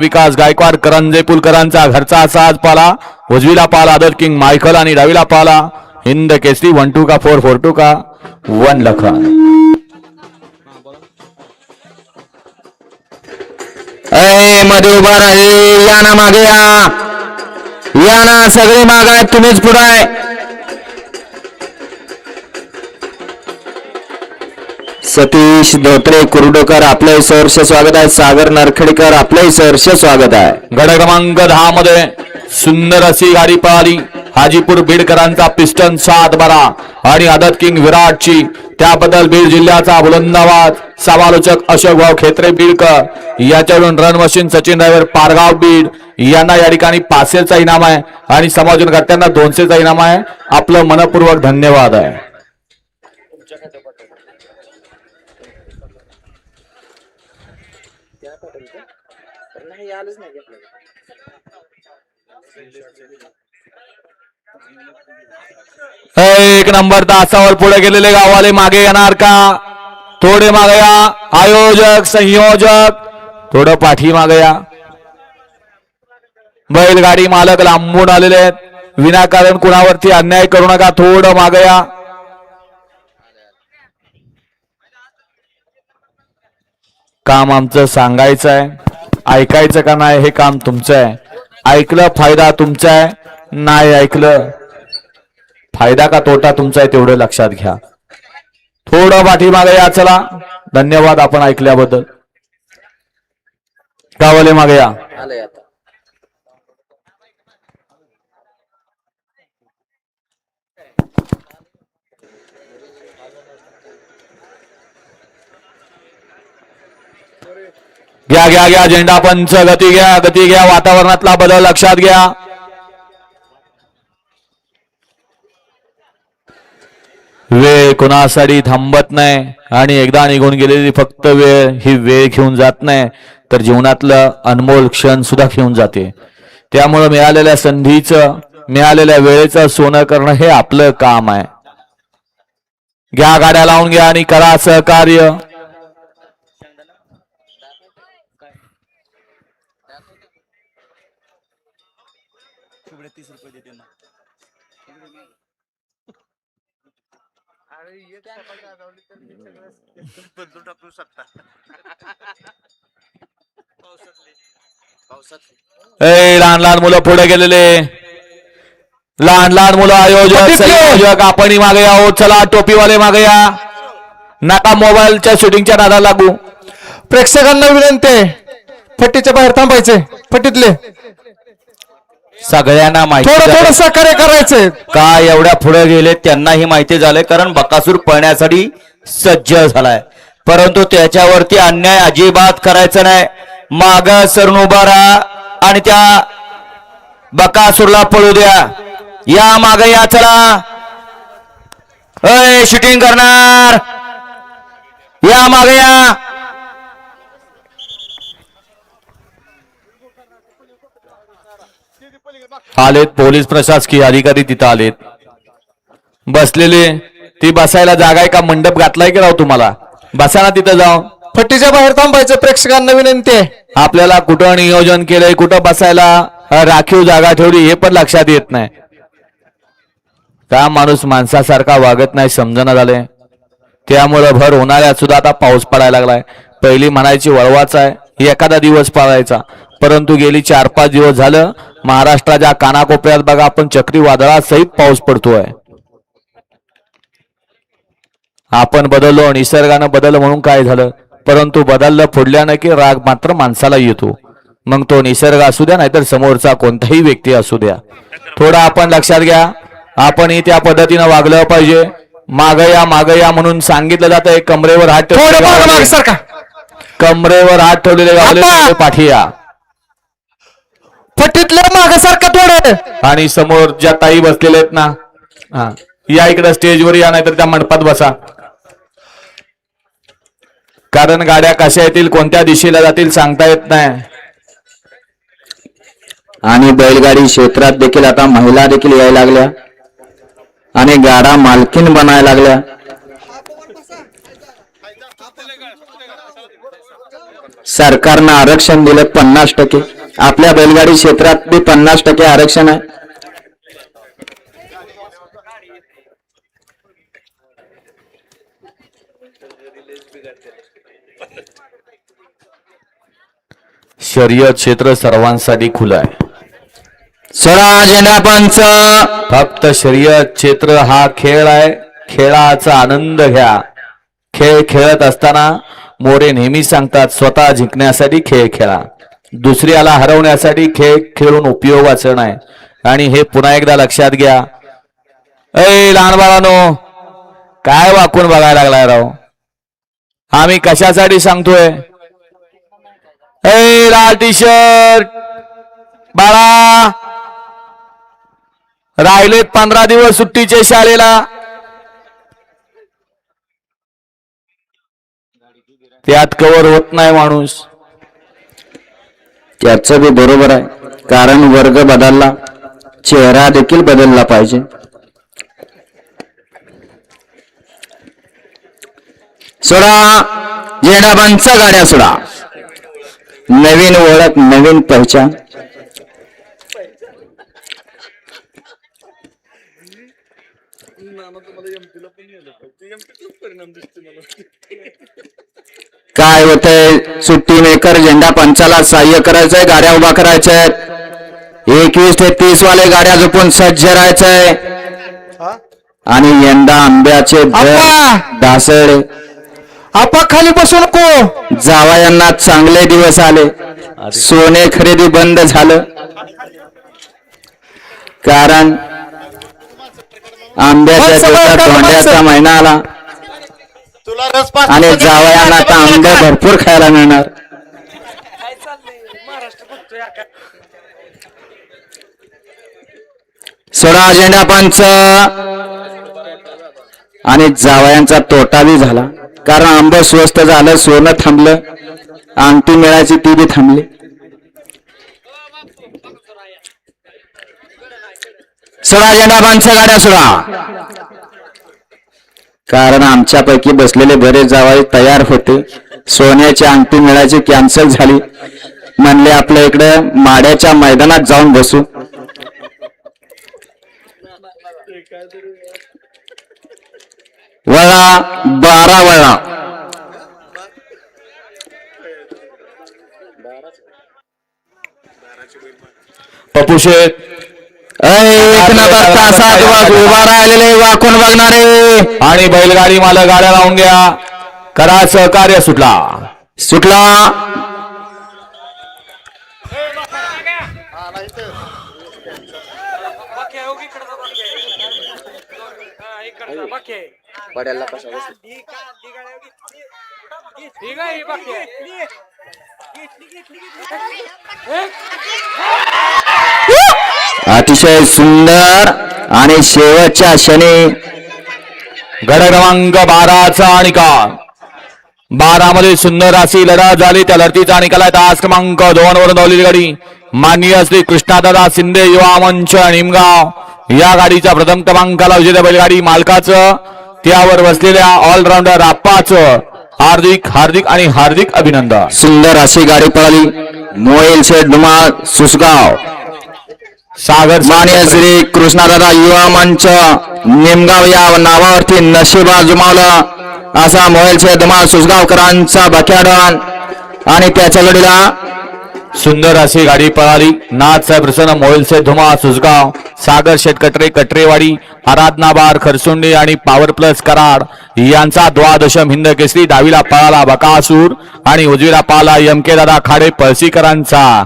विकास गायकवाड करंजे पुलकरांचा घरचा साज पाला. उजवीला पाला आदत किंग मायकल आणि डावीला पाला हिंद केसरी 1-2 का 4-4-2 का 1 लखन. मध्ये उभा राहील या ना मागे या ना सगळे मागे आहेत तुम्हीच पुढे आहे. सतीश धोत्रे कुर्डोकर आपले सहर्ष स्वागत आहे. सागर नरखेडकर आपले सहर्ष स्वागत आहे. गड क्रमांक 10 मध्ये सुंदर अशी गाडी पळाली. हाजीपूर बीडकरांचा पिस्टन 7-12 आणि आदत किंग विराटची. त्याबद्दल बीड जिल्ह्याचा बुलंद आवाज. समालोचक अशोक भाऊ खेत्रे बीडकर याच्यावरून run machine Sachin driver Pargaon Beed यांना या ठिकाणी 500चा इनाम आहे आणि समालोचनकर्त्यांना 200चा इनाम आहे. आपलं मनपूर्वक धन्यवाद आहे. एक नंबर तासावर पुढे गेलेले गाववाले मागे येणार का? थोडे मागे या. आयोजक संयोजक थोडं पाठी मागे या. बैलगाडी मालक लांबून आलेले आहेत. विनाकारण कुणावरती अन्याय करू नका. थोडं मागे या. काम आमचं सांगायचं आहे, ऐकायचं का नाही हे काम तुमचं आहे. ऐकलं फायदा तुमचा आहे, नाही ऐकलं फायदा का तोटा तुमचा आहे तेवढं लक्षात घ्या. थोडं पाठीमागे या. चला धन्यवाद आपण ऐकल्याबद्दल. गावाले मागे या. घ्या घ्या घ्या झेंडा पंच. गती घ्या गती घ्या. वातावरणातला बदल लक्षात घ्या. वेळ कोणासाठी थांबत नाही आणि एकदा निघून गेलेली फक्त वेळ ही वेळ घेऊन जात नाही तर जीवनातलं अनमोल क्षण सुद्धा घेऊन जाते. त्यामुळे मिळालेल्या संधीचं मिळालेल्या वेळेचं सोनं करणं हे आपलं काम आहे. घ्या गाड्या लावून घ्या आणि करा सहकार्य. लहान लहान मुलं पुढे गेलेले. लहान लहान मुलं आयोजक संयोजक आपणही मागे या. चला टोपीवाले मागे या. नका मोबाईलच्या शूटिंगच्या नादाला लागू. प्रेक्षकांना विनंती आहे फट्टीच्या बाहेर थांबायचे. फट्टीतले सगळ्यांना माहिती थोडं सहकार्य करायचंय. काय एवढ्या पुढे गेले त्यांनाही माहिती झाले कारण बकासूर पळण्यासाठी सज्ज झालाय. परंतु त्याच्यावरती अन्याय अजिबात करायचं नाही. माग सरून उभा राहा आणि त्या बकासूरला पळू द्या. या माग या. चला शूटिंग करणार या माग या. आलेत पोलीस प्रशासकीय अधिकारी तिथं आलेत बसलेले. ती बसायला जागा आहे का? मंडप घातलाय की राव तुम्हाला? बसा ना तिथं जाऊन. फट्टीच्या बाहेर थांबायचं. प्रेक्षकांना विनंती आहे. आपल्याला कुठं नियोजन केलंय, कुठं बसायला राखीव जागा ठेवली हे पण लक्षात येत नाही. का माणूस माणसासारखा वागत नाही समजणं झालंय. त्यामुळं भर उन्हाळ्यात सुद्धा आता पाऊस पडायला लागलाय. पहिली म्हणायची वळवाच आहे एखादा दिवस पडायचा, परंतु गेली 4-5 दिवस झालं महाराष्ट्राच्या कानाकोपऱ्यात बघा आपण चक्रीवादळासहित पाऊस पडतोय. आपण बदललो, निसर्गानं बदल म्हणून काय झालं, परंतु बदललं फोडल्यानं की राग मात्र माणसाला येतो. मग तो निसर्ग असू द्या नाहीतर समोरचा कोणताही व्यक्ती असू द्या. थोडं आपण लक्षात घ्या. आपणही त्या पद्धतीनं वागलं पाहिजे. माग या म्हणून सांगितलं जातं. कमरेवर हात ठेवले, कमरेवर हात ठेवलेले गावले पाठी या. फट्टीतले माग सारखा थोडे आणि समोर ज्या ताई बसलेले आहेत ना या इकडे स्टेजवर या नाहीतर त्या मंडपात बसा. कारण गाड्या कशा येतील कोणत्या दिशेला जातील सांगता येत नाही. आणि बैलगाडी क्षेत्रात देखील आता महिला देखील यायला लागल्या आणि गाडा मालकीन बनायला लागल्या. सरकारनं आरक्षण दिलं 50%. आपल्या बैलगाडी क्षेत्रात बी 50% आरक्षण आहे. शर्यत क्षेत्र सर्वांसाठी खुलं आहे. सोळा झेंडा पंच. फक्त शर्यत क्षेत्र हा खेळ आहे. खेळाचा आनंद घ्या. खेळ खेळत असताना मोरे नेहमी सांगतात स्वतः जिंकण्यासाठी खेळ खेळा, दुसऱ्याला हरवण्यासाठी खेळ खेळून उपयोगाचं नाही. आणि हे पुन्हा एकदा लक्षात घ्या. ए लहान बाळांनो, काय वाकून बघायला लागलाय राव? आम्ही कशासाठी सांगतोय? ए लाल टी शर्ट बाळा, राहिलेत 15 दिवस सुट्टीचे शाळेला. त्यात कव्हर होत नाही माणूस. त्याचं बी बरोबर आहे, कारण वर्ग बदलला, चेहरा देखील बदलला पाहिजे. सोडा झेंडा पंच. गाड्या सोडा. नवीन ओळख, नवीन पहिचान. काय होतंय? सुट्टी मेकर झेंडा पंचाला सहाय्य करायचंय, गाड्या उभा करायच्या. 21 ते 30 वाले गाड्या झोपून सज्ज राहायचंय. आणि यंदा आंब्याचे ढासळ. आपा खाली बसू नको. जावयांना चांगले दिवस आले. सोने खरेदी बंद झालं, कारण आंब्याच्या दिवसात धोंड्याचा महिना आला आणि जावयांना आता आंबे भरपूर खायला मिळणार. सोळा झेंडा पंच. आणि जावयांचा तोटा बी झाला, कारण आंब स्वस्त झालं, सोनं थांबलं, अंगठी मिळायची ती बी थांबली. सोळा झेंडा पंच. गाड्या सोडा. कारण आमच्यापैकी बसलेले बरेच जावई तयार होते. सोन्याची अंगठी मिळायची कॅन्सल झाली. म्हणले आपल्या इकडे माड्याच्या मैदानात जाऊन बसू. वळा 12 वळा. पप्पू शेठ, एक नंबर तासात उभा राहिलेले वाकून बघणारे आणि बैलगाडी मला गाड्या लावून घ्या. करा सहकार्य. सुटला सुटला. अतिशय सुंदर आणि शेवटच्या क्षणी गड क्रमांक 12चा निकाल. 12 मध्ये सुंदर अशी लढत झाली. त्या लढतीचा निकाल आहे तास क्रमांक 2 वरून धावलेली गाडी माननीय श्री कृष्णादादा शिंदे युवा मंच निमगाव. या गाडीच्या प्रथम क्रमांकाला विजेत्या बैलगाडी मालकाचं, त्यावर बसलेल्या ऑलराऊंडर आप्पाचं हार्दिक हार्दिक आणि हार्दिक अभिनंदन. सुंदर अशी गाडी पळाली. मोईल शेठ धुमाळ सुसगाव. सागर माननीय श्री कृष्णादादा युवा मंच निमगाव या नावावरती नशीब आजमावला असा मोईल शेठ धुमाळ सुसगावकरांचा बख्याडन. आणि त्याच्या गडीला सुंदर अशी गाडी पळाली. नाथ साहेब प्रसन्न मोहिलसे धुमा सुसगाव, सागर शेटकटरे कटरेवाडी, आराधना बार खरसुंडी आणि पॉवर प्लस कराड यांचा द्वादशम हिंद केसरी. डावीला पळाला बकासूर आणि उजवीला पळाला यमके दादा खाडे पळसीकरांचा